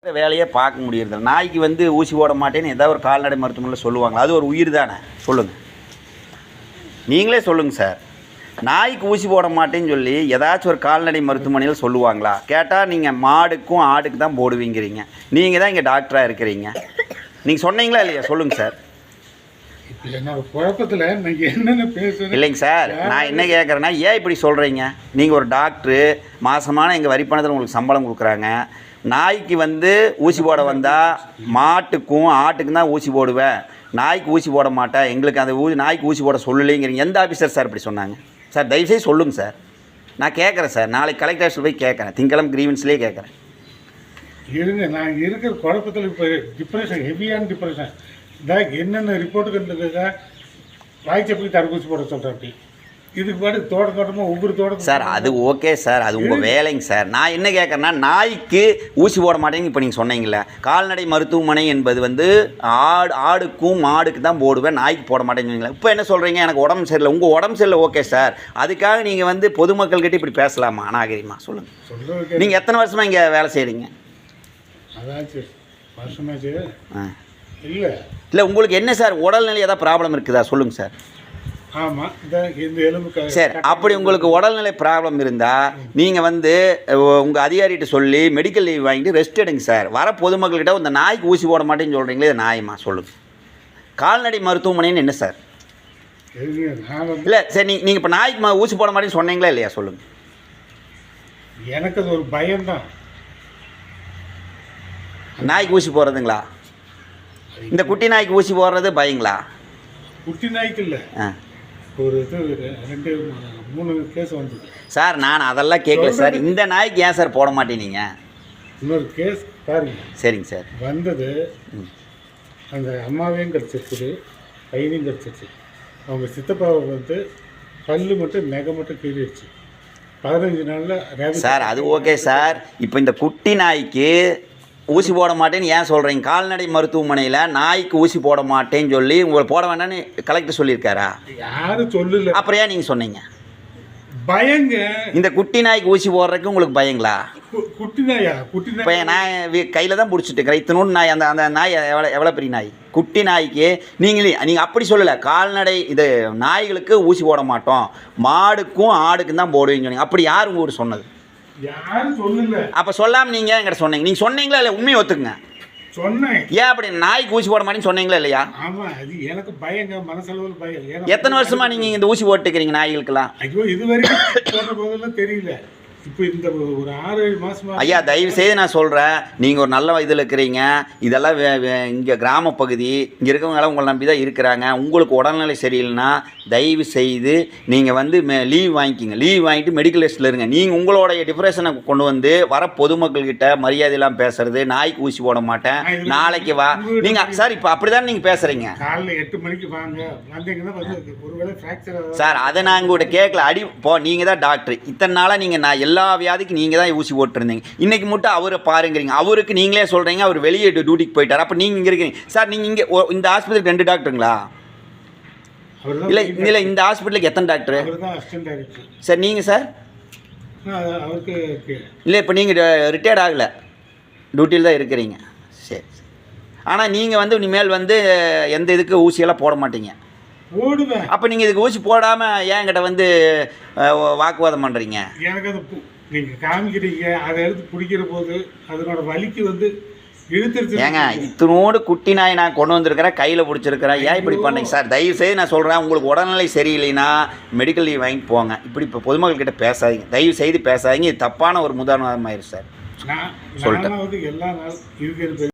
வேலையே பார்க்க முடியறது. நாய்க்கு வந்து ஊசி போட மாட்டேன்னு ஏதாவது ஒரு கால்நடை மருத்துவமனையில் சொல்லுவாங்களா? அது ஒரு உயிர் தானே. சொல்லுங்கள், நீங்களே சொல்லுங்கள் சார். நாய்க்கு ஊசி போட மாட்டேன்னு சொல்லி ஏதாச்சும் ஒரு கால்நடை மருத்துவமனையில் சொல்லுவாங்களா? கேட்டால் நீங்கள் மாடுக்கும் ஆடுக்கு தான் போடுவீங்கிறீங்க. நீங்கள் தான் இங்கே டாக்டராக இருக்கிறீங்க. நீங்கள் சொன்னீங்களா இல்லையா? சொல்லுங்கள் சார். குழப்பத்தில் என்னென்ன பேசுகிறேன் இல்லைங்க சார், நான் என்ன கேட்குறேன்னா, ஏன் இப்படி சொல்கிறீங்க? நீங்கள் ஒரு டாக்டரு, மாதமான எங்கள் வரி பணத்தில் உங்களுக்கு சம்பளம் கொடுக்குறாங்க. நாய்க்கு வந்து ஊசி போட வந்தால் மாட்டுக்கும் ஆட்டுக்கும் தான் ஊசி போடுவேன், நாய்க்கு ஊசி போட மாட்டேன், எங்களுக்கு அந்த நாய்க்கு ஊசி போட சொல்லலைங்கிறீங்க. எந்த ஆஃபீஸர் சார் இப்படி சொன்னாங்க? சார் தயவுசெய்து சொல்லுங்கள் சார். நான் கேட்குறேன் சார், நாளைக்கு கலெக்டர் ஆஃபீஸில் போய் கேட்குறேன், திங்கக்கிழமை கிரீவன்ஸ்லேயே கேட்குறேன். இருங்க, நான் இருக்கிற குழப்பத்தில் இப்போ டிப்ரெஷன், ஹெவியான டிப்ரெஷன். இதான் என்னென்ன ரிப்போர்ட்டுக்கு இருந்ததுக்கா வாய்ச்சப்படி தடுப்பூசி போட சொல்கிறேன். அப்படி இதுக்கு பாட்டு தோட்டமாக ஒவ்வொரு தோட்டம் சார். அது ஓகே சார், அது உங்கள் வேலைங்க சார். நான் என்ன கேட்குறேன்னா, நாய்க்கு ஊசி போட மாட்டேங்க இப்போ நீங்கள் சொன்னீங்களே, கால்நடை மருத்துவமனை என்பது வந்து ஆடுக்கும் மாடுக்கு தான் போடுவேன், நாய்க்கு போட மாட்டேன்னு சொன்னீங்களா? இப்போ என்ன சொல்கிறீங்க? எனக்கு உடம்பு சரியில்லை. உங்கள் உடம்பு சரியில்லை, ஓகே சார். அதுக்காக நீங்கள் வந்து பொதுமக்கள்கிட்ட இப்படி பேசலாமா? நாகரிகமா சொல்லுங்கள். நீங்கள் எத்தனை வருஷமாக இங்கே வேலை செய்கிறீங்க? அதாச்சு வருஷமாச்சு. இல்லை உங்களுக்கு என்ன சார் உடல்நிலை ஏதாவது ப்ராப்ளம் இருக்குதா? சொல்லுங்கள் சார். ஆமாம், இந்த எலும்பு சார். அப்படி உங்களுக்கு உடல்நிலை ப்ராப்ளம் இருந்தால் நீங்கள் வந்து உங்கள் அதிகாரிகிட்ட சொல்லி மெடிக்கல் லீவ் வாங்கிட்டு ரெஸ்ட் எடுங்க சார். வர பொதுமக்கள்கிட்ட இந்த நாய்க்கு ஊசி போட மாட்டேன்னு சொல்கிறீங்களே, இது நியாயமா? சொல்லுங்கள். கால்நடை மருத்துவமனைன்னு என்ன சார்? இல்லை சார், நீங்கள் இப்போ நாய்க்கு ஊசி போட மாட்டேன்னு சொன்னீங்களா இல்லையா? சொல்லுங்கள். எனக்கு அது ஒரு பயம்தான். நாய்க்கு ஊசி போடுறதுங்களா? இந்த குட்டி நாய்க்கு ஊசி போடுறது பயங்களா? குட்டி நாய்க்கு இல்லை, ஒரு இது 2-3 கேஸ் வந்தது சார். நான் அதெல்லாம் கேட்கல சார். இந்த நாய்க்கு ஏன் சார் போட மாட்டேனீங்க? இன்னொரு கேஸ் பாருங்க. சரிங்க சார். வந்தது அந்த அம்மாவையும் கிடச்சிருக்குது, பையனையும் கிடச்சிருச்சு. அவங்க சித்தப்பாவை வந்து பல்லு மட்டும் நெகை மட்டும் கீறிடுச்சு. 15 நாளில் சார். அது ஓகே சார். இப்போ இந்த குட்டி நாய்க்கு ஊசி போட மாட்டேன்னு ஏன் சொல்கிறீங்க? கால்நடை மருத்துவமனையில் நாய்க்கு ஊசி போட மாட்டேன்னு சொல்லி உங்களை போட வேண்டாம்னு கலெக்டர் சொல்லியிருக்காரா? யாரும் சொல்லல. அப்புறம் ஏன் நீங்கள் சொன்னீங்க? பயங்க. இந்த குட்டி நாய்க்கு ஊசி போடுறதுக்கு உங்களுக்கு பயங்களா? குட்டி நாயா? குட்டி நாய் இப்போ நான் கையில் தான் பிடிச்சிட்டு இருக்கிறேன். இத்தனோடு நாய், அந்த நாய் எவ்வளோ பெரிய நாய்? குட்டி நாய்க்கு நீங்கள் அப்படி சொல்லலை. கால்நடை இது நாய்களுக்கு ஊசி போட மாட்டோம், மாடுக்கும் ஆடுக்கும் தான் போடுவீங்க சொன்னீங்க. அப்படி யார் உங்க ஊர் சொன்னது? யாரும் சொல்லல. அப்போ சொல்லாமல் நீங்கள் என்கிட்ட சொன்னீங்க. நீங்கள் சொன்னீங்களா இல்லை? உண்மையை ஒத்துக்குங்க. சொன்னேன். ஏன் அப்படி நாய்க்கு ஊசி போட மாட்டேன்னு சொன்னீங்களா இல்லையா? ஆமாம், அது எனக்கு பயங்க, மனசளவில் பயம். எத்தனை வருஷமா நீங்கள் இந்த ஊசி போட்டுக்கிறீங்க நாய்களுக்கெல்லாம்? ஐயோ, இது வரைக்கும் போட்ட போதெல்லாம் தெரியல. இப்போ இந்த ஒரு 6-7 மாதமா. ஐயா தயவு செய்து நான் சொல்கிறேன், நீங்கள் ஒரு நல்ல இதில் இருக்கிறீங்க. இதெல்லாம் இங்கே கிராம பகுதி, இங்கே இருக்கவங்களாம் உங்களை நம்பி தான் இருக்கிறாங்க. உங்களுக்கு உடல்நிலை சரியில்லைன்னா தயவு செய்து நீங்கள் வந்து லீவ் வாங்கிக்கிங்க. லீவ் வாங்கிட்டு மெடிக்கல் லிஸ்ட்டில் இருங்க. நீங்கள் உங்களுடைய டிப்ரெஷனை கொண்டு வந்து வர பொதுமக்கள்கிட்ட மரியாதையெல்லாம் பேசுறது, நாய்க்கு ஊசி போட மாட்டேன், நாளைக்கு வா நீங்கள் சார். இப்போ அப்படி தான் நீங்கள் பேசுகிறீங்க. காலையில் 8 மணிக்கு வாங்க, வந்தீங்கன்னா ஒருவேளை ஃப்ராக்சர் சார். அதை நான் உங்கள்கிட்ட கேட்கல. நீங்கள் தான் டாக்டர். இத்தனை நாளாக நீங்கள் எல்லா வியாதிக்கு நீங்கள் தான் ஊசி போட்டுருந்தீங்க. இன்றைக்கி மட்டும் அவரை பாருங்கிறீங்க. அவருக்கு நீங்களே சொல்கிறீங்க அவர் வெளியே டியூட்டிக்கு போயிட்டார். அப்போ நீங்கள் இங்கே இருக்கீங்க சார். நீங்கள் இங்கே இந்த ஹாஸ்பிட்டலுக்கு 2 டாக்டருங்களா? இல்லை இல்லை, இந்த ஹாஸ்பிட்டலுக்கு எத்தனை டாக்டரு சார்? நீங்கள் சார் அவருக்கு இல்லை, இப்போ நீங்கள் ரிட்டையர்ட் ஆகலை, டியூட்டியில் தான் இருக்கிறீங்க. சரி. ஆனால் நீங்கள் வந்து இனிமேல் வந்து எந்த இதுக்கு ஊசியெல்லாம் போட மாட்டீங்க. போடுவேன். அப்போ நீங்கள் இதுக்கு ஊசி போடாமல் ஏன்கிட்ட வந்து வாக்குவாதம் பண்ணுறீங்க? எனக்கு அது நீங்கள் காமிக்கிறீங்க, அதை எடுத்து பிடிக்கிற போது அதனோட வலிக்கு வந்து இழுத்துருச்சு. ஏங்க இத்தனோடு குட்டி நாய் நான் கொண்டு வந்திருக்கிறேன், கையில் பிடிச்சிருக்கிறேன், ஏன் இப்படி பண்ணீங்க சார்? தயவு செய்து நான் சொல்கிறேன், உங்களுக்கு உடல்நிலை சரியில்லைன்னா மெடிக்கல் லீவ் வாங்கிட்டு போங்க. இப்படி இப்போ பொதுமக்கள்கிட்ட பேசாதீங்க, தயவு செய்து பேசாதீங்க. இது தப்பான ஒரு முதாரணமாயிரும் சார். நான் சொல்லிட்டேன். எல்லா நாள் இருக்கிறது